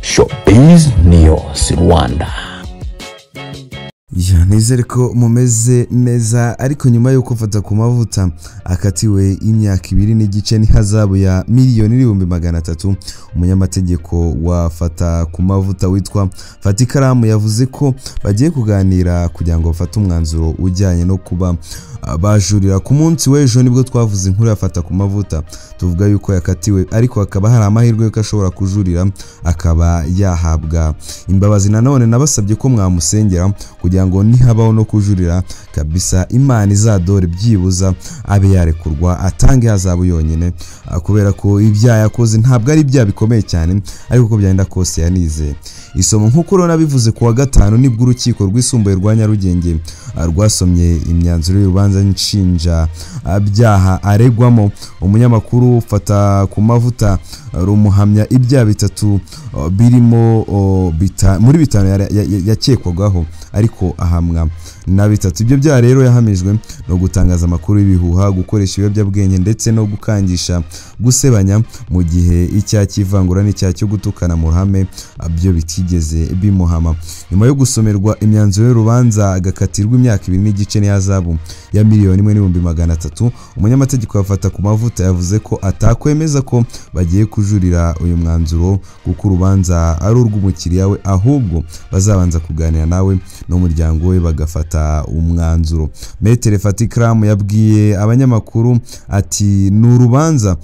Showbiz News Rwanda. Nizere ko mumeze neza, ariko nyuma yo kufata ku mavuta akatiwe imyaka 2 n'igice n'ihazabu ya $1,300,000, umunyamategeko wa fata ku mavuta witwa Fatikaramu yavuze ko bagiye kuganira kugira ngo bafate umwanzuro ujyanye no kuba bajurira. Ku munsi w'ejo nibwo twavuze inkuru yafata ku mavuta, tuvuga yuko yakatiwe ariko akaba hari amahirwe yo kashobora kujurira akaba yahabwa imbabazi. Nanone nabasabye ko mwamusengera kugira ngo nihabaho no kujurira kabisa Imana izadore byibuza abe yarekurwa atange hazabu yonyine, kubera ko ibyaha yakoze ntabwo ari ibyaha bikomeye cyane, ariko ko byenda kose yanize isomo. Nkuko rona bivuze ku wa gatanu nibwo urukiko rwisumbuye rwa Nyarugenge rwasomye imyanzuro y'urubanza nshinja byaha aregwamo. Umunyamakuru fata ku mavuta rumuhamya ibyaha bitatu birimo muri bitanu yakekwagaho, ariko ahamwa na bitatu. Ibyo byaha rero yahamijwe no gutangaza amakuru y'ibihuha, gukoresha ibiyobyabwenge ndetse no gukangisha, gusebanya, mu gihe icyaha cy'ivangura n'icyaha cyo gutukana mu ruhame byo bitigeze bimuhama. Nyuma yo gusomerwa imyanzuro y'urubanza agakatirwa imyaka 2 n'igice n'ihazabu ya $1,300,000, umunyamategeko wafata ku mavuta yavuze ko atakwemeza ko bagiye kujurira uyu mwanzuro kuko urubanza ari urw'umukiriya we, ahubwo bazabanza kuganira nawe n'umuryango we bagafata umwanzuro. Metere Fatikaramu yabwiye abanyamakuru ati n'urubanza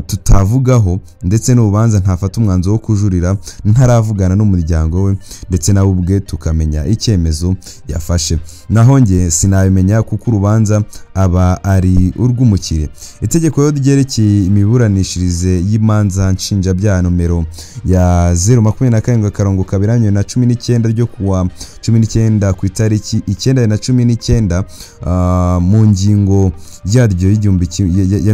tutavugaho ndetse n'urubanza ntafata umwanzuro wo kujurira ntaravugana n'umuryango we ndetse nawe ubwe tukamenya icyemezo yafashe. Naho nge sinabimenya kuko urubanza aba ari urw'umukire. Itegeko ryerekeye imiburanishirize y'imanza nshinjabyaha nomero ya 027/2019 ryo kuwa 19 ku itariki 9/19 mu ngingo yaryo ya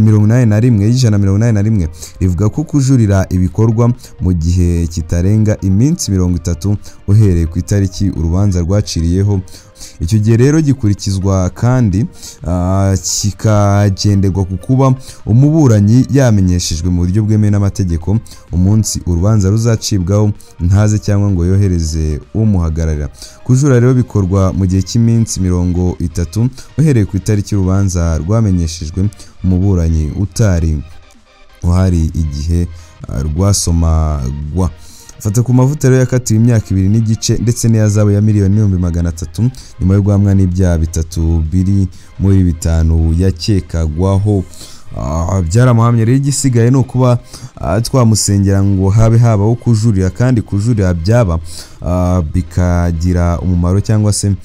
181 rivuga ko kujurira ibikorwa mu gihe kitarenga iminsi 30 uhereye ku itariki urubanza rwaciriyeho. Icyo gihe rero gikurikizwa kandi kikagenderwa ku kuba umuburanyi yamenyeshejwe mu buryo bwemewe n'amategeko umunsi urubanza ruzacibwaho ntaze cyangwa ngo yohereze umuhagararira. Kujura rero bikorwa mu gihe cy'iminsi 30 uhereye ku itariki urubanza rwamenyeshejwe umuburanyi utari uhari igihe rwasomagwa. Fata ku mavuta rero yakatiwe imyaka 2 n'igice ndetse n'ihazabu ya $1,300,000 nyuma yo guhamwa n'ibyaha bitatu biri muri bitanu yakekagwaho. Byaramuhamye rero igisigaye no kuba twamusengera ngo habaho kujurira, kandi kujurira byaba bikagira umumaro cyangwa se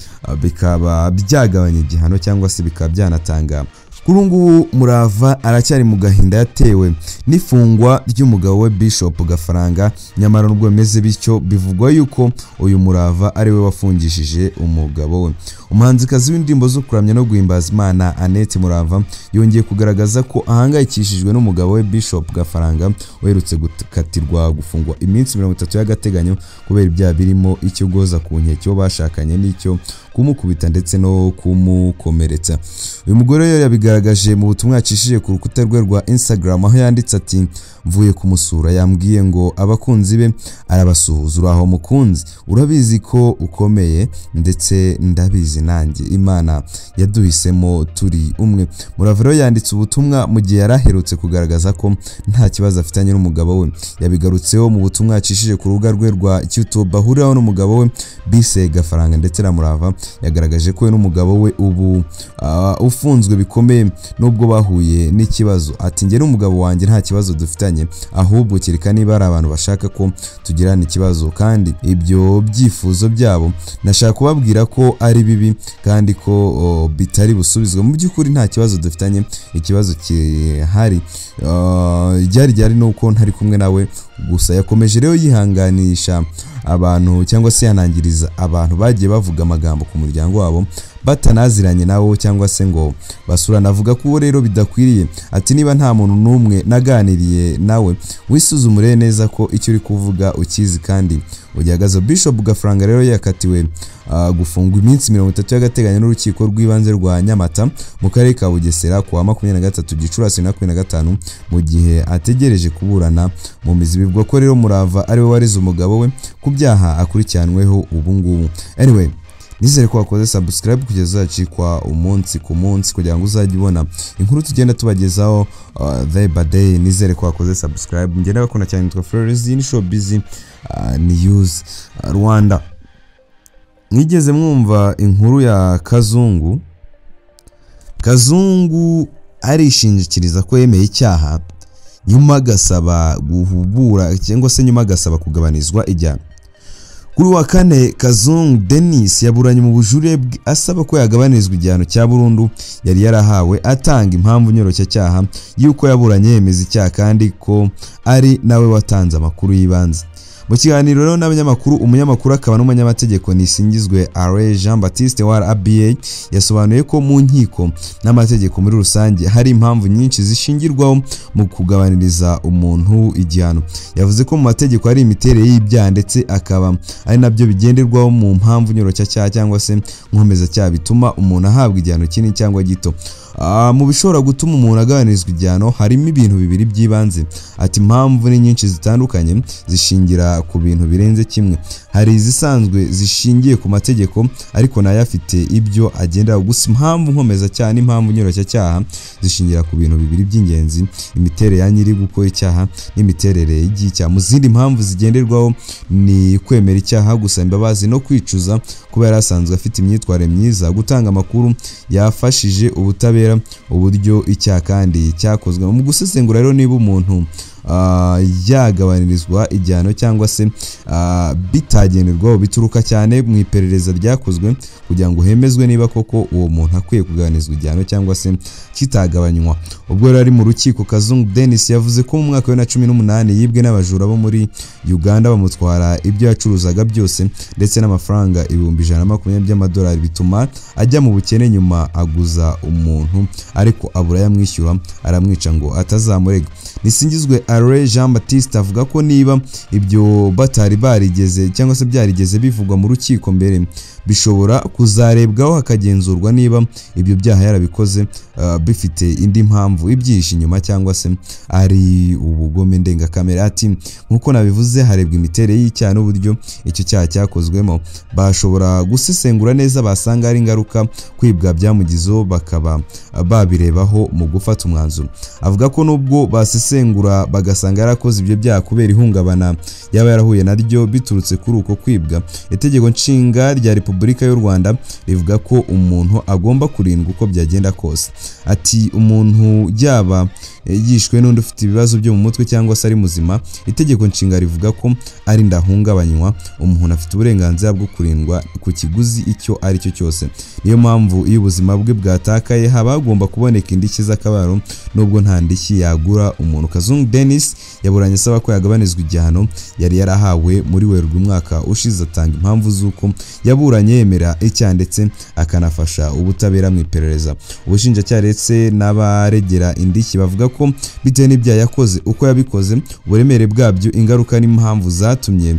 bikaba byagabanya igihano cyangwa se bikaba byanatanga. Kuri ubu Murava aracyari mu gahinda yatewe n'ifungwa ry'umugabo we Bishop Gafaranga, nyamara nubwo bimeze bityo bivugwa yuko uyu Murava ari we wafungishije umugabo we. Umuhanzikazi w'indirimbo zo kuramya no guhimbaza Imana Annette Murava yongeye kugaragaza ko ahangayikishijwe n'umugabo we Bishop Gafaranga uherutse gukatirwa gufungwa iminsi 30 y'agateganyo kubera ibyaha birimo icyo goza ku nkeke bashakanye n'icyo kumukubita ndetse no kumukomeretsa. Uyu mugore rero yabigaragaje mu butumwa yacishije ku rukuta rwe rwa Instagram, aho yanditse ati mvuye kumusura, yambwiye ngo abakunzi be arabasuhuza. Uraho mukunzi, urabizi ko ukomeye ndetse ndabizi nanjye Imana yaduhisemo turi umwe. Murava rero yanditse ubutumwa mu gihe yaraherutse kugaragaza ko nta kibazo afitanye n'umugabo we. Yabigarutseho mu butumwa yacishije ku rubuga rwe rwa YouTube ahuriraho n'umugabo we Bise Gafaranga ndetse na Murava yagaragaje ko n'umugabo we ubu ufunzwe bikomeye nubwo bahuye n'ikibazo. Ati nge n'umugabo wanjye nta kibazo dufitanye, ahubwo kereka niba ari abantu bashaka ko tugirana ikibazo, kandi ibyo byifuzo byabo nashaka kubabwira ko ari bibi kandi ko bitari busubizwe. Mu by'ukuri nta kibazo dufitanye, ikibazo kihari ryari nuko ntari kumwe nawe gusa. Yakomeje rero yihanganisha abantu cyangwa se yanangiriza abantu bagiye bavuga amagambo ku muryango wabo batanaziranye nawo cyangwa se ngo basurana. Avuga ko rero bidakwiriye. Ati niba nta muntu numwe naganiriye nawe, wisuzumure neza ko icyo uri kuvuga ukizi kandi ugihagaze. Bishop Gafaranga rero yakatiwe gufungwa iminsi 30 y'agateganyo n'urukiko rw'ibanze rwa Nyamata mu karere ka Bugesera kuwa 23 Gicurasi 2025 mu gihe ategereje kuburana mu mizi. Bivugwa ko rero Murava ari we warize umugabo we ku byaha akurikiranweho ubu ngubu. Anyway, nizere ko wakoze subscribe kugeza uzacikwa umunsi ku munsi kugira ngo uzajye ubona inkuru tugenda tubagezaho day by day. Nizere ko wakoze subscribe. Ngenda bakunda cyane nitwa Flores ni Showbiz News Rwanda. Nigeze mwumva inkuru ya Kazungu arishingikiriza ko yemeye icyaha nyuma gasaba guhubura cyangwa se nyuma gasaba kugabanizwa igihano. Kuri wa kane Kazungu Denis yaburanye mu bujure asaba ko yagabanizwa igihano cya burundu yari yarahawe, atanga impamvu nyoroshya cyaha yuko yaburanye yemeza icyaha kandi ko ari nawe watanze amakuru y'ibanze. Mu kiganiro rero n'abanyamakuru, umunyamakuru akaba n'umunyamategeko Nisingizwe Alain Jean Baptiste wa RBA yasobanuye ko mu nkiko n'amategeko muri rusange hari impamvu nyinshi zishingirwaho mu kugabaniriza umuntu igihano. Yavuze ko mu mategeko hari imiterere y'ibyaha ndetse akaba ari nabyo bigenderwaho mu mpamvu nyoroshya cyaha cyangwa se nkomeza cyaha bituma umuntu ahabwa igihano kinini cyangwa gito. Mu bishobora gutuma umuntu agabanizwa igihano harimo ibintu bibiri by'ibanze. Ati impamvu ni nyinshi zitandukanye zishingira ku bintu birenze kimwe. Hari izisanzwe zishingiye ku mategeko ariko nayo afite ibyo agenda gusa impamvu nkomeza cyaha n'impamvu nyoroshya cyaha zishingira ku bintu bibiri by'ingenzi: imiterere ya nyiri gukora icyaha n'imiterere y'icyaha. Mu zindi mpamvu zigenderwaho ni kwemera icyaha, gusaba imbabazi no kwicuza kuba yarasanzwe afite imyitwarire myiza, gutanga amakuru yafashije ubutabera uburyo icyaha kandi cyakozwe. Mu gusesengura rero niba umuntu yagabanirizwa igihano cyangwa se bitagenerwaho bituruka cyane mu iperereza ryakozwe kugira ngo hemezwe niba koko uwo muntu akwiye kugabanizwa igihano cyangwa se kitagabanywa. Ubwo rero ari mu rukiko, Kazungu Denis yavuze ko mu mwaka wa 2018 yibwe n'abajura bo muri Uganda bamutwara ibyo yacuruzaga byose ndetse n'amafaranga 120 by'amadolari, bituma ajya mu bukene. Nyuma aguza umuntu ariko abura yamwishyura, aramwica ngo atazamurega. Nisingizwe Alain Jean Baptiste avuga ko niba ibyo batari barigeze cyangwa se byarigeze bivugwa mu rukiko mbere, bishobora kuzarebwaho hakagenzurwa niba ibyo byaha yarabikoze bifite indi mpamvu ibyihishe inyuma cyangwa se ari ubugome ndengakamere. Ati nkuko nabivuze, harebwa imiterere y'icyaha n'uburyo icyo cyaha cyakozwemo. Bashobora gusesengura neza basanga ari ingaruka kwibwa byamugizeho bakaba babirebaho mu gufata umwanzuro. Avuga ko nubwo basesengura bagasanga yarakoze ibyo byaha kubera ihungabana yaba yarahuye naryo biturutse kuri uko kwibwa, itegeko nshinga rya Repubulika y'u Rwanda rivuga ko umuntu agomba kurindwa uko byagenda kose. Ati umuntu yaba yishwe n'undi ufite ibibazo byo mu mutwe cyangwa se ari muzima, itegeko nshinga rivuga ko ari ndahungabanywa, umuntu afite uburenganzira bwo kurindwa ku kiguzi icyo ari cyo cyose. Niyo mpamvu iyo ubuzima bwe bwatakaye haba hagomba kuboneka indishyi z'akababaro nubwo nta ndishyi yagura umuntu. Kazungu Denis yaburanye asaba ko yagabanizwa igihano yari yarahawe muri Werurwe umwaka ushize, atanga impamvu z'uko yaburanye yemera icyaha ndetse akanafasha ubutabera mu iperereza. Ubushinjacyaha ndetse n'abaregera indishyi bavuga ko bitewe n'ibyaha yakoze, uko yabikoze, uburemere bwabyo, ingaruka n'impamvu zatumye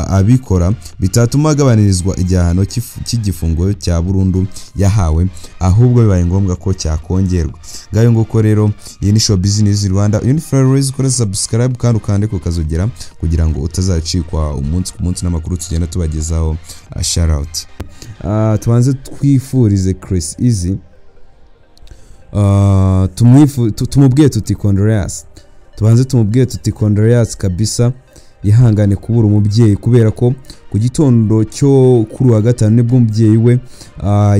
abikora bitatuma agabanirizwa igihano cy'igifungo cya burundu yahawe, ahubwo bibaye ngombwa ko cyakongerwa. Ngayo nguko rero, iyi ni Showbiz News Rwanda. Flores, kora subscribe kandi ukande ku kazogera kugira ngo utazacikwa umunsi ku munsi n'amakuru tugenda tubagezaho. Shout out. Tubanze twifurize Chris Easy, tumubwiye tuti Condoleance, tubanze tumubwiye tuti Condoleance kabisa, yihangane kubura umubyeyi kubera ko ku gitondo cyo kuri wa gatanu nibwo umubyeyi we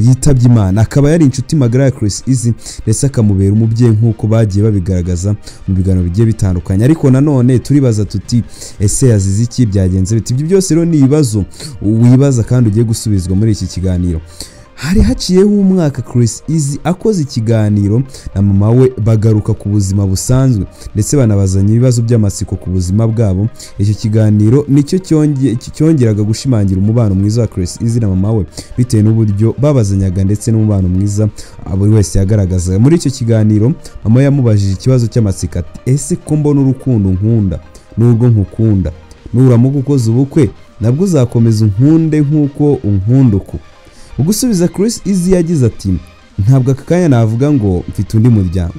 yitabye Imana. Akaba yari inshuti magara ya Chris Easy ndetse akamubera umubyeyi nk'uko bagiye babigaragaza mu biganiro bigiye bitandukanye. Ariko nanone turibaza tuti ese yazize iki, byagenze biti? Ibyo byose rero ni ibibazo wibaza kandi ugiye gusubizwa muri iki kiganiro. Hari haciyeho umwaka Chris Easy akoze ikiganiro na mama we, bagaruka ku buzima busanzwe ndetse banabazanya ibibazo by'amasiko ku buzima bwabo. Icyo kiganiro nicyo cyongeraga gushimangira umubano mwiza wa Chris Easy na mama we bitewe n'uburyo babazanyaga ndetse n'umubano mwiza buri wese yagaragaza. Muri icyo kiganiro mama yamubajije ikibazo cy'amasiko ati ese ko mbona urukundo nkunda n'urwo nkukunda, nuramuka ukoze ubukwe nabwo uzakomeza unkunde nk'uko unkunda uku. Mu gusubiza Chris Easy yagize ati ntabwo aka kanya navuga ngo mfite undi muryango,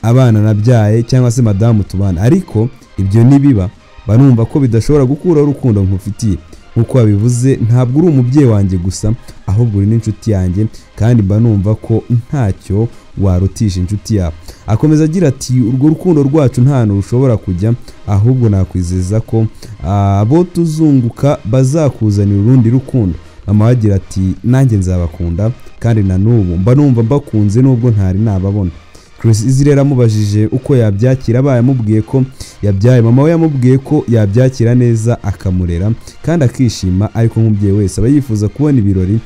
abana nabyaye cyangwa se madamu tubana, ariko ibyo nibiba banumva ko bidashobora gukuraho urukundo nkufitiye. Nkuko wabivuze ntabwo uri umubyeyi wanjye gusa, ahubwo uri n'inshuti yanjye, kandi mba numva ko ntacyo warutisha inshuti yawe. Akomeza agira ati urwo rukundo rwacu nta hantu rushobora kujya, ahubwo nakwizeza ko abo tuzunguka bazakuzanira urundi rukundo. Mama agira ati nanjye nzabakunda, kandi na n'ubu mba numva mbakunze nubwo ntari nababona. Chris Easy rero amubajije uko yabyakira, abaye amubwiye ko yabyaye, mama we yamubwiye ko yabyakira neza akamurera kandi akishima, ariko nk'umubyeyi wese aba yifuza kubona ibirori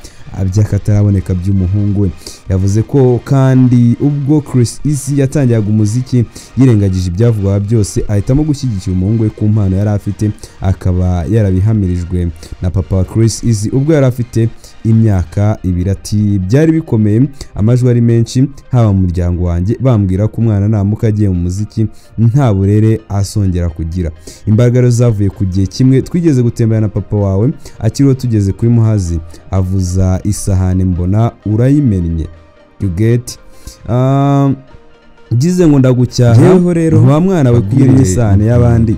by'akataraboneka by'umuhungu we. Yavuze ko kandi ubwo Chris Easy yatangiraga umuziki yirengagije ibyavugwaga byose, ahitamo gushyigikira umuhungu we ku mpano yari afite, akaba yarabihamirijwe na papa wa Chris Easy ubwo yari afite imyaka 2. Ati byari bikomeye, amajwi ari menshi haba mu muryango wanjye bambwira ko umwana namuka agiye mu muziki nta burere asongera kugira. Imbaraga zavuye ku gihe kimwe twigeze gutembera na papa wawe akiriho, tugeze kuri Muhazi avuza isahane mbona urayimennye, you get gize ngo ndagucyaha rero wa mwana we kubwira isahane y'abandi.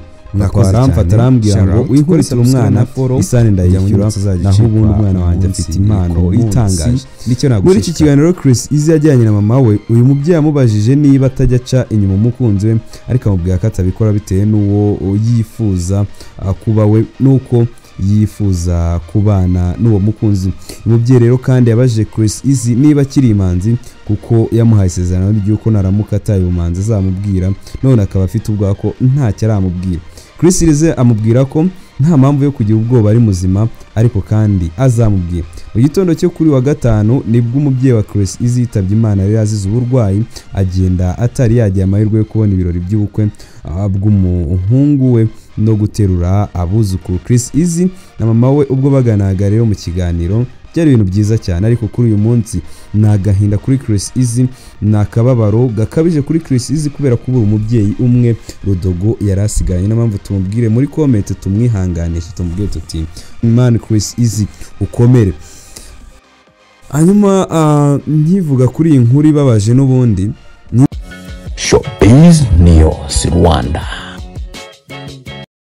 Aramfata arambwira ngo winkurikira umwana isahane ndayishyura, naho ubundi umwana wanjye afite impano itangaje. Muri iki kiganiro Chris Easy yajyanye na mama we, uyu mubyeyi amubajije niba atajya aca inyuma umukunzi we, ariko amubwira ko atabikora bitewe n'uwo yifuza kuba we nuko yifuza kubana n'uwo mukunzi. Umubyeyi rero kandi yabajije Chris Easy niba akiri imanzi, kuko yamuhaye isezerano ry'uko naramuka ataye ubumanzi azamubwira, none akaba afite ubwoba ko ntacyo aramubwira. Chris Easy amubwira ko nta mpamvu yo kugira ubwoba, ari muzima, ariko kandi azamubwira. Mu gitondo cyo kuri wa gatanu nibwo umubyeyi wa Chris Easy yitabye Imana, yari azize uburwayi, agenda atari yagiye amahirwe yo kubona ibirori by'ubukwe bw'umuhungu we no guterura abuzukuru. Chris Easy na mama we ubwo baganaga rero mu kiganiro byari ibintu byiza cyane, ariko kuri uyu munsi nagahinda kuri Chris Easy, nakababaro gakabije kuri Chris Easy kubera kubura umubyeyi umwe Rudogo yari asigaye. N'impamvu tumubwire muri comment tumwihanganishe, tumubwire tuti man Chris Easy ukomere. Hanyuma nkivuga kuri iyi nkuru ibabaje n'ubundi Showbiz News Rwanda.